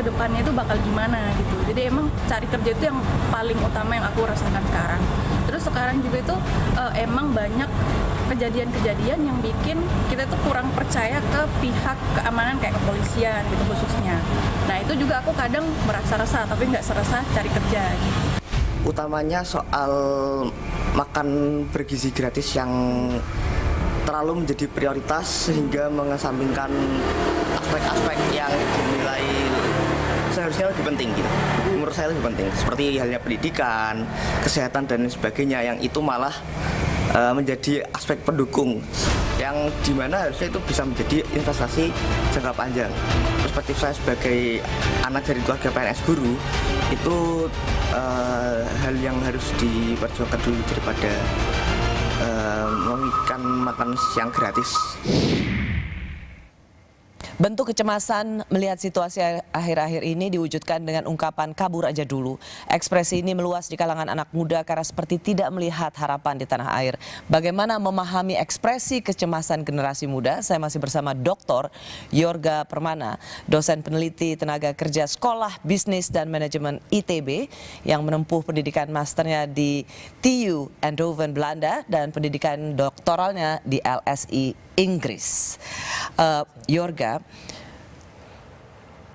depannya itu bakal gimana gitu. Jadi emang cari kerja itu yang paling utama yang aku rasakan sekarang. Terus sekarang juga itu emang banyak kejadian-kejadian yang bikin kita tuh kurang percaya ke pihak keamanan kayak kepolisian gitu khususnya. Nah itu juga aku kadang merasa resah tapi nggak serasa cari kerja gitu. Utamanya soal makan bergizi gratis yang terlalu menjadi prioritas sehingga mengesampingkan aspek-aspek yang dinilai seharusnya lebih penting gitu. Menurut saya lebih penting seperti halnya pendidikan, kesehatan dan sebagainya yang itu malah menjadi aspek pendukung yang dimana harusnya itu bisa menjadi investasi jangka panjang. Perspektif saya sebagai anak dari keluarga PNS guru itu hal yang harus diperjuangkan dulu daripada memikirkan makan siang gratis. Bentuk kecemasan melihat situasi akhir-akhir ini diwujudkan dengan ungkapan kabur aja dulu. Ekspresi ini meluas di kalangan anak muda karena seperti tidak melihat harapan di tanah air. Bagaimana memahami ekspresi kecemasan generasi muda? Saya masih bersama Dr. Yorga Permana, dosen peneliti tenaga kerja Sekolah Bisnis dan Manajemen ITB yang menempuh pendidikan masternya di TU Eindhoven, Belanda dan pendidikan doktoralnya di LSI Inggris. Yorga,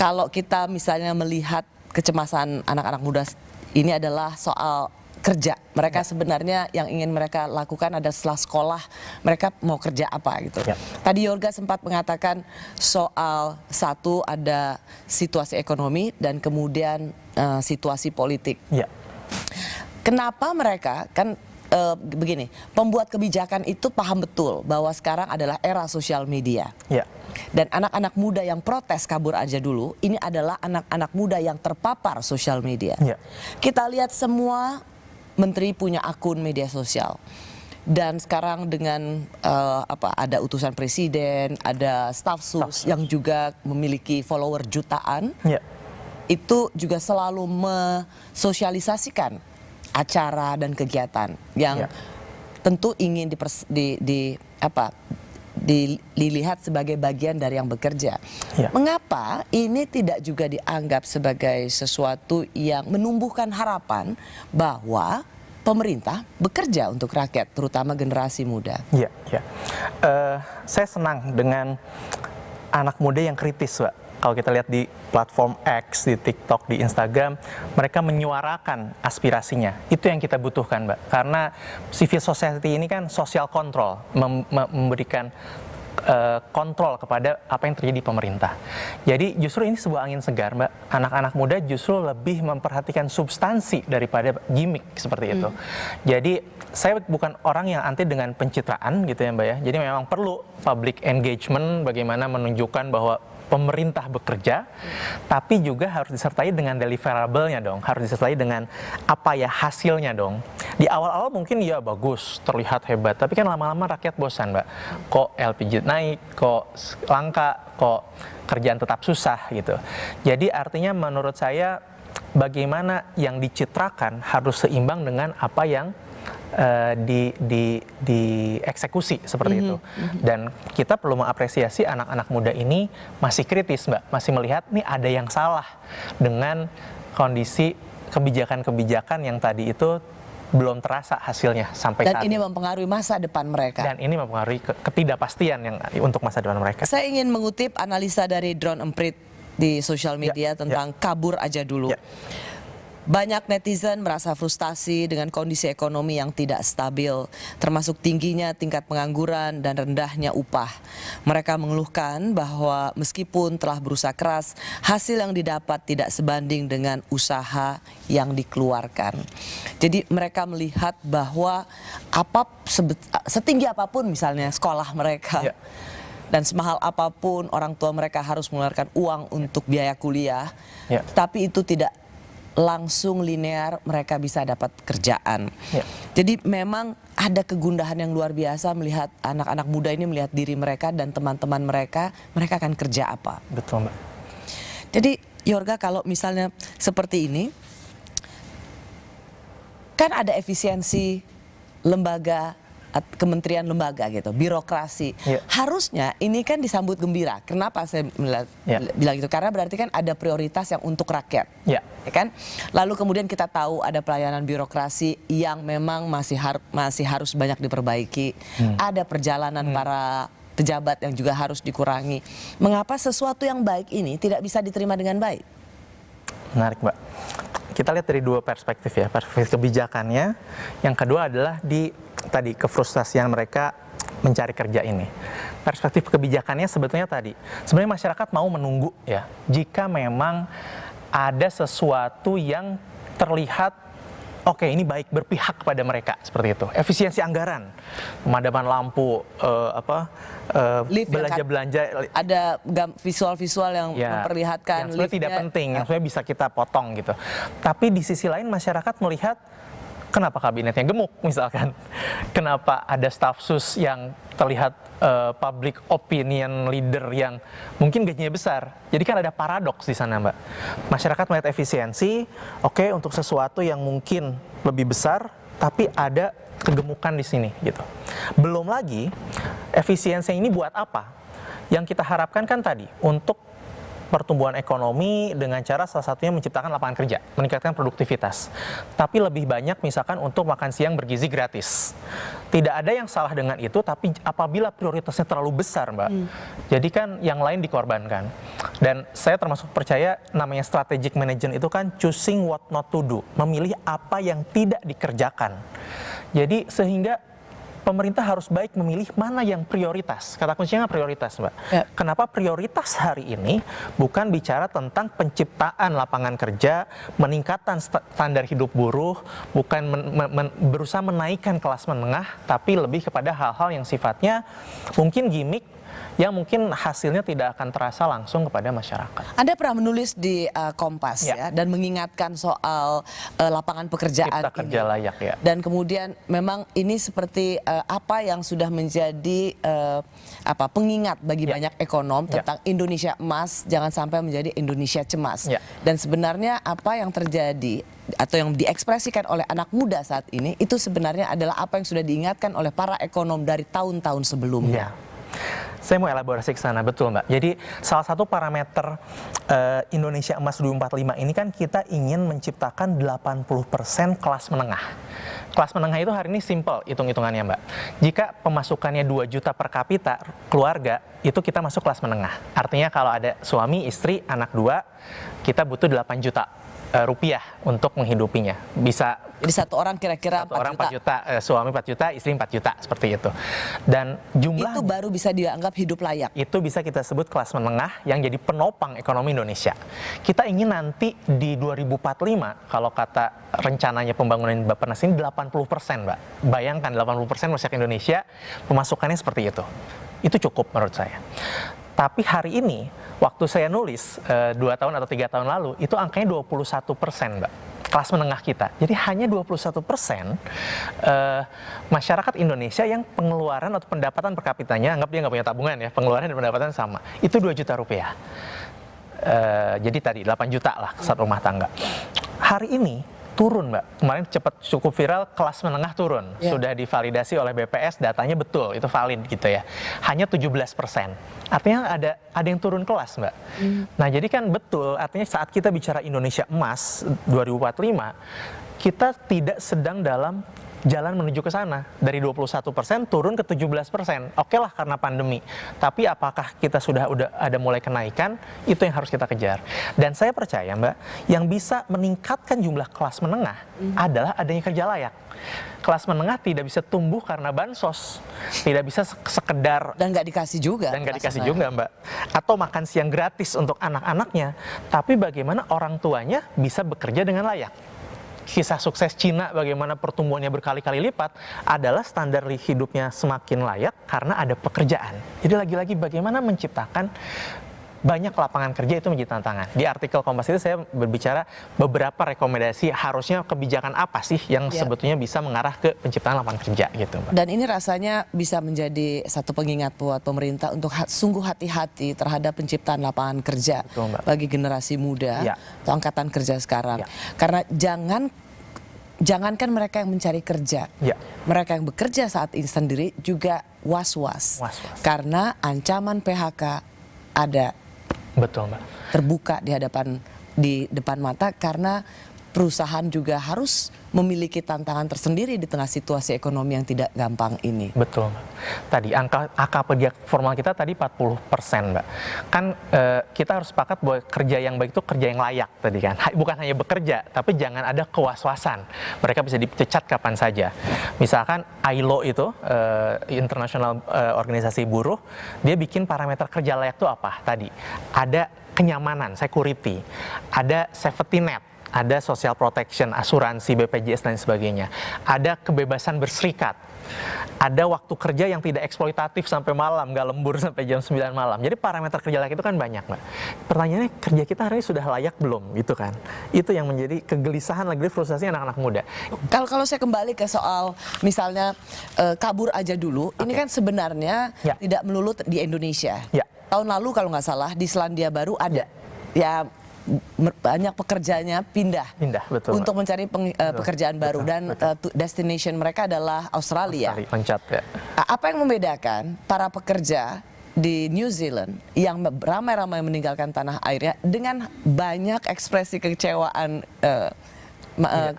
kalau kita misalnya melihat kecemasan anak-anak muda ini adalah soal kerja. Mereka sebenarnya yang ingin mereka lakukan adalah setelah sekolah mereka mau kerja apa gitu. Tadi Yorga sempat mengatakan soal satu ada situasi ekonomi dan kemudian situasi politik. Kenapa mereka kan begini, pembuat kebijakan itu paham betul bahwa sekarang adalah era sosial media. Dan anak-anak muda yang protes kabur aja dulu, ini adalah anak-anak muda yang terpapar sosial media. Kita lihat semua menteri punya akun media sosial. Dan sekarang dengan ada utusan presiden, ada staf sus yang juga memiliki follower jutaan, itu juga selalu mensosialisasikan acara dan kegiatan yang tentu ingin dilihat sebagai bagian dari yang bekerja. Mengapa ini tidak juga dianggap sebagai sesuatu yang menumbuhkan harapan bahwa pemerintah bekerja untuk rakyat, terutama generasi muda? Saya senang dengan anak muda yang kritis, Mbak. Kalau kita lihat di platform X, di TikTok, di Instagram, mereka menyuarakan aspirasinya. Itu yang kita butuhkan, Mbak. Karena civil society ini kan social control, memberikan kontrol kepada apa yang terjadi di pemerintah. Jadi justru ini sebuah angin segar, Mbak. Anak-anak muda justru lebih memperhatikan substansi daripada gimmick seperti itu. Jadi saya bukan orang yang anti dengan pencitraan gitu ya, Mbak ya. Jadi memang perlu public engagement, bagaimana menunjukkan bahwa pemerintah bekerja, tapi juga harus disertai dengan deliverable-nya dong, harus disertai dengan apa ya hasilnya dong. Di awal-awal mungkin ya bagus, terlihat hebat, tapi kan lama-lama rakyat bosan, Mbak. Kok LPG naik, kok langka, kok kerjaan tetap susah gitu. Jadi artinya menurut saya bagaimana yang dicitrakan harus seimbang dengan apa yang dieksekusi seperti itu. Dan kita perlu mengapresiasi anak-anak muda ini masih kritis, Mbak, masih melihat nih ada yang salah dengan kondisi kebijakan-kebijakan yang tadi itu belum terasa hasilnya sampai saat ini. Dan ini mempengaruhi masa depan mereka. Dan ini mempengaruhi ketidakpastian yang untuk masa depan mereka. Saya ingin mengutip analisa dari Drone Emprit di sosial media tentang kabur aja dulu. Banyak netizen merasa frustasi dengan kondisi ekonomi yang tidak stabil, termasuk tingginya tingkat pengangguran dan rendahnya upah. Mereka mengeluhkan bahwa meskipun telah berusaha keras, hasil yang didapat tidak sebanding dengan usaha yang dikeluarkan. Jadi mereka melihat bahwa setinggi apapun misalnya sekolah mereka, dan semahal apapun orang tua mereka harus mengeluarkan uang untuk biaya kuliah, tapi itu tidak langsung linear mereka bisa dapat kerjaan. Jadi memang ada kegundahan yang luar biasa melihat anak-anak muda ini melihat diri mereka dan teman-teman mereka akan kerja apa. Betul, Mbak. Jadi Yorga, kalau misalnya seperti ini, kan ada efisiensi lembaga kementerian lembaga gitu, birokrasi. Harusnya ini kan disambut gembira. Kenapa saya bilang gitu? Karena berarti kan ada prioritas yang untuk rakyat. Ya kan? Lalu kemudian kita tahu ada pelayanan birokrasi yang memang masih harus banyak diperbaiki. Ada perjalanan para pejabat yang juga harus dikurangi. Mengapa sesuatu yang baik ini tidak bisa diterima dengan baik? Menarik, Mbak. Kita lihat dari dua perspektif ya, perspektif kebijakannya. Yang kedua adalah di tadi kefrustasian mereka mencari kerja ini. Perspektif kebijakannya sebetulnya sebenarnya masyarakat mau menunggu ya, jika memang ada sesuatu yang terlihat oke, ini baik, berpihak kepada mereka, seperti itu. Efisiensi anggaran, pemadaman lampu, belanja-belanja. Ada visual-visual yang memperlihatkan yang sebenarnya tidak penting, yang sebenarnya bisa kita potong gitu. Tapi di sisi lain masyarakat melihat, kenapa kabinetnya gemuk misalkan? Kenapa ada staf sus yang terlihat public opinion leader yang mungkin gajinya besar? Jadi kan ada paradoks di sana, Mbak. Masyarakat melihat efisiensi, oke, untuk sesuatu yang mungkin lebih besar, tapi ada kegemukan di sini gitu. Belum lagi efisiensi ini buat apa? Yang kita harapkan kan tadi untuk pertumbuhan ekonomi dengan cara salah satunya menciptakan lapangan kerja, meningkatkan produktivitas. Tapi lebih banyak misalkan untuk makan siang bergizi gratis. Tidak ada yang salah dengan itu, tapi apabila prioritasnya terlalu besar, Mbak, jadi kan yang lain dikorbankan. Dan saya termasuk percaya namanya strategic management itu kan choosing what not to do, memilih apa yang tidak dikerjakan. Jadi sehingga pemerintah harus baik memilih mana yang prioritas. Kata kuncinya prioritas, Mbak. Kenapa prioritas hari ini bukan bicara tentang penciptaan lapangan kerja, meningkatkan standar hidup buruh, bukan berusaha menaikkan kelas menengah, tapi lebih kepada hal-hal yang sifatnya mungkin gimmick, yang mungkin hasilnya tidak akan terasa langsung kepada masyarakat. Anda pernah menulis di Kompas ya, dan mengingatkan soal lapangan pekerjaan Cipta kerja layak ya. Dan kemudian memang ini seperti apa yang sudah menjadi pengingat bagi banyak ekonom tentang Indonesia emas jangan sampai menjadi Indonesia cemas. Dan sebenarnya apa yang terjadi atau yang diekspresikan oleh anak muda saat ini itu sebenarnya adalah apa yang sudah diingatkan oleh para ekonom dari tahun-tahun sebelumnya. Saya mau elaborasi ke sana, betul, Mbak. Jadi salah satu parameter Indonesia Emas 2045 ini kan kita ingin menciptakan 80% kelas menengah. Kelas menengah itu hari ini simple hitung-hitungannya, Mbak. Jika pemasukannya 2 juta per kapita keluarga, itu kita masuk kelas menengah. Artinya kalau ada suami, istri, anak 2, kita butuh 8 juta rupiah untuk menghidupinya. Bisa jadi satu orang kira-kira 4 juta, suami 4 juta, istri 4 juta, seperti itu. Dan jumlah itu baru bisa dianggap hidup layak. Itu bisa kita sebut kelas menengah yang jadi penopang ekonomi Indonesia. Kita ingin nanti di 2045, kalau kata rencananya pembangunan Bappenas ini 80%, Mbak. Bayangkan 80% masyarakat Indonesia pemasukannya seperti itu. Itu cukup menurut saya. Tapi hari ini, waktu saya nulis 2 tahun atau 3 tahun lalu, itu angkanya 21%, Mbak. Kelas menengah kita. Jadi hanya 21% masyarakat Indonesia yang pengeluaran atau pendapatan per kapitanya, anggap dia nggak punya tabungan ya, pengeluaran dan pendapatan sama. Itu 2 juta rupiah. Jadi tadi 8 juta lah satu rumah tangga. Hari ini turun, Mbak. Kemarin cukup viral, kelas menengah turun. Sudah divalidasi oleh BPS, datanya betul, itu valid gitu ya. Hanya 17%. Artinya ada yang turun kelas, Mbak. Nah, jadi kan betul, artinya saat kita bicara Indonesia Emas 2045, kita tidak sedang dalam jalan menuju ke sana. Dari 21% turun ke 17%. Oke lah karena pandemi. Tapi apakah kita sudah ada mulai kenaikan? Itu yang harus kita kejar. Dan saya percaya, Mbak, yang bisa meningkatkan jumlah kelas menengah adalah adanya kerja layak. Kelas menengah tidak bisa tumbuh karena bansos. Tidak bisa sekedar dan nggak dikasih juga. Dan nggak dikasih juga, Mbak. Atau makan siang gratis untuk anak-anaknya. Tapi bagaimana orang tuanya bisa bekerja dengan layak. Kisah sukses Cina bagaimana pertumbuhannya berkali-kali lipat adalah standar hidupnya semakin layak karena ada pekerjaan. Jadi lagi-lagi bagaimana menciptakan banyak lapangan kerja itu menjadi tantangan. Di artikel Kompas itu saya berbicara beberapa rekomendasi harusnya kebijakan apa sih yang sebetulnya bisa mengarah ke penciptaan lapangan kerja gitu, Mbak. Dan ini rasanya bisa menjadi satu pengingat buat pemerintah untuk sungguh hati-hati terhadap penciptaan lapangan kerja. Betul, Mbak. Bagi generasi muda atau angkatan kerja sekarang. Karena jangan jangankan mereka yang mencari kerja, Ya. mereka yang bekerja saat ini sendiri juga was-was. Was-was. Karena ancaman PHK ada Betul, Mbak. terbuka di depan mata, karena perusahaan juga harus memiliki tantangan tersendiri di tengah situasi ekonomi yang tidak gampang ini. Betul, Mbak. Tadi angka kerja formal kita tadi 40%, Mbak. Kan kita harus sepakat bahwa kerja yang baik itu kerja yang layak tadi kan. Bukan hanya bekerja, tapi jangan ada kewas-wasan. Mereka bisa dipecat kapan saja. Misalkan ILO itu, International Organisasi Buruh, dia bikin parameter kerja layak itu apa? Tadi ada kenyamanan, security, ada safety net, ada social protection, asuransi, BPJS dan sebagainya. Ada kebebasan berserikat. Ada waktu kerja yang tidak eksploitatif sampai malam, nggak lembur sampai jam 9 malam. Jadi parameter kerja layak itu kan banyak, Mbak. Pertanyaannya, kerja kita hari ini sudah layak belum? Gitu kan. Itu yang menjadi kegelisahan lagi frustasi anak-anak muda. Kalau saya kembali ke soal misalnya kabur aja dulu, ini kan sebenarnya Ya. tidak melulu di Indonesia. Ya. Tahun lalu kalau nggak salah di Selandia Baru ada. Ya banyak pekerjaannya pindah Betul, untuk Mbak. mencari pekerjaan baru, dan destination mereka adalah Australia. Loncat ya. Apa yang membedakan para pekerja di New Zealand yang ramai-ramai meninggalkan tanah airnya dengan banyak ekspresi kekecewaan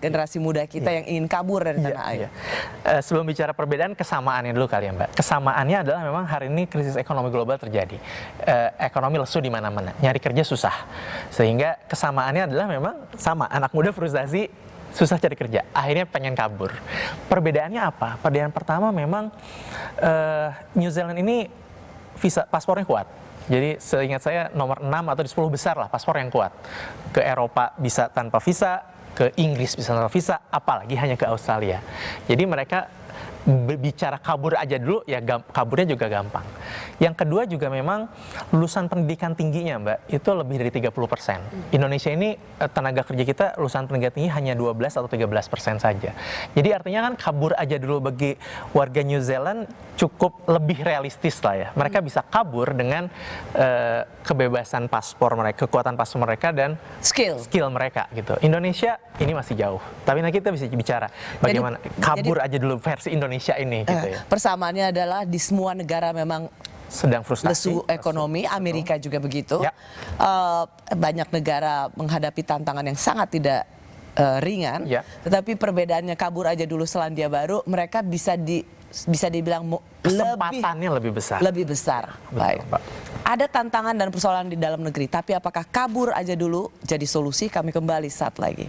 generasi muda kita yang ingin kabur dari tanah air? Sebelum bicara perbedaan, kesamaannya dulu kali ya, Mbak. Kesamaannya adalah memang hari ini krisis ekonomi global terjadi. Ekonomi lesu di mana-mana, nyari kerja susah. Sehingga kesamaannya adalah memang sama, anak muda frustasi, susah cari kerja, akhirnya pengen kabur. Perbedaannya apa? Perbedaan pertama memang New Zealand ini paspornya kuat. Jadi seingat saya nomor 6 atau di 10 besar lah paspor yang kuat. Ke Eropa bisa tanpa visa, ke Inggris bisa tanpa visa, apalagi hanya ke Australia. Jadi mereka berbicara kabur aja dulu, ya kaburnya juga gampang. Yang kedua juga memang lulusan pendidikan tingginya, Mbak, itu lebih dari 30%. Indonesia ini tenaga kerja kita lulusan pendidikan tinggi hanya 12 atau 13% saja. Jadi artinya kan kabur aja dulu bagi warga New Zealand cukup lebih realistis lah ya. Mereka bisa kabur dengan kebebasan paspor mereka, kekuatan paspor mereka, dan skill mereka gitu. Indonesia ini masih jauh. Tapi nanti kita bisa bicara bagaimana kabur aja dulu versi Indonesia ini gitu ya. Persamaannya adalah di semua negara memang sedang frustasi. Lesu ekonomi, Amerika juga begitu. Ya. Banyak negara menghadapi tantangan yang sangat tidak ringan. Ya. Tetapi perbedaannya kabur aja dulu Selandia Baru, mereka bisa dibilang kesempatannya lebih besar. Lebih besar. Betul, Baik. Pak. Ada tantangan dan persoalan di dalam negeri, tapi apakah kabur aja dulu jadi solusi? Kami kembali saat lagi.